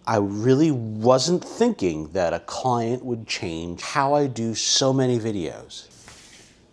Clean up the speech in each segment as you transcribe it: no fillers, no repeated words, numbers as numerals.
I really wasn't thinking that a client would change how I do so many videos.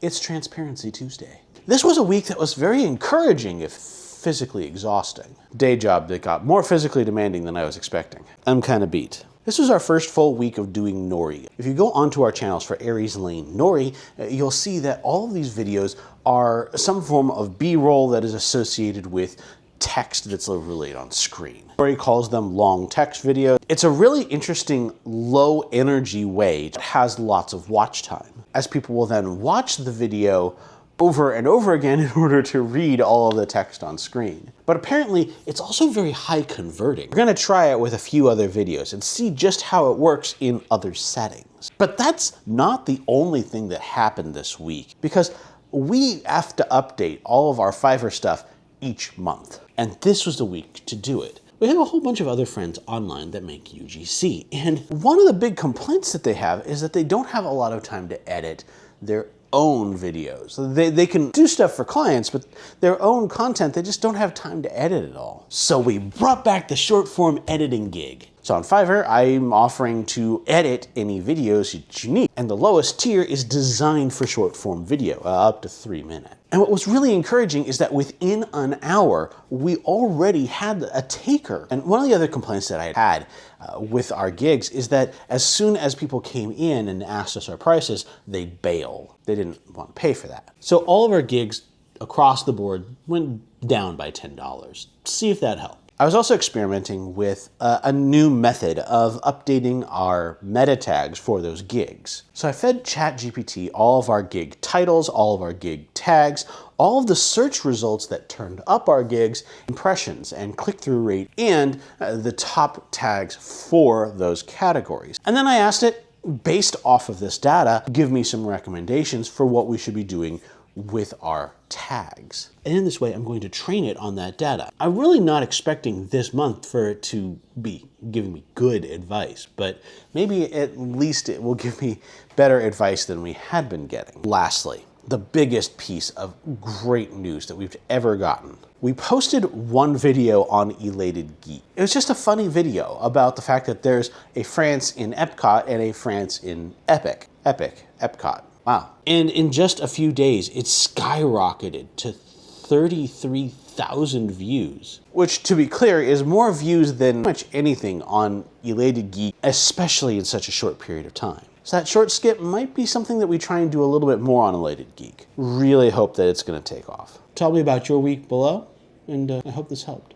It's Transparency Tuesday. This was a week that was very encouraging, if physically exhausting. Day job that got more physically demanding than I was expecting. I'm kind of beat. This was our first full week of doing Nori. If you go onto our channels for Aries Lane Nori, you'll see that all of these videos are some form of B-roll that is associated with text that's overlaid on screen. Nori calls them long text videos. It's a really interesting low energy way that has lots of watch time, as people will then watch the video over and over again in order to read all of the text on screen. But apparently, it's also very high converting. We're gonna try it with a few other videos and see just how it works in other settings. But that's not the only thing that happened this week, because we have to update all of our Fiverr stuff each month. And this was the week to do it. We have a whole bunch of other friends online that make UGC. And one of the big complaints that they have is that they don't have a lot of time to edit their own videos. They can do stuff for clients, but their own content, they just don't have time to edit it all. So we brought back the short form editing gig. So on Fiverr, I'm offering to edit any videos that you need. And the lowest tier is designed for short form video, up to 3 minutes. And what was really encouraging is that within an hour, we already had a taker. And one of the other complaints that I had with our gigs is that as soon as people came in and asked us our prices, they'd bail. They didn't want to pay for that. So all of our gigs across the board went down by $10. See if that helped. I was also experimenting with a new method of updating our meta tags for those gigs. So I fed ChatGPT all of our gig titles, all of our gig tags, all of the search results that turned up our gigs, impressions and click-through rate, and the top tags for those categories. And then I asked it, based off of this data, give me some recommendations for what we should be doing with our tags. And in this way, I'm going to train it on that data. I'm really not expecting this month for it to be giving me good advice, but maybe at least it will give me better advice than we had been getting. Lastly, the biggest piece of great news that we've ever gotten. We posted one video on Elated Geek. It was just a funny video about the fact that there's a France in Epcot and a France in Epcot. Wow. And in just a few days, it skyrocketed to 33,000 views, which, to be clear, is more views than much anything on Elated Geek, especially in such a short period of time. So that short skip might be something that we try and do a little bit more on Elated Geek. Really hope that it's going to take off. Tell me about your week below, and I hope this helped.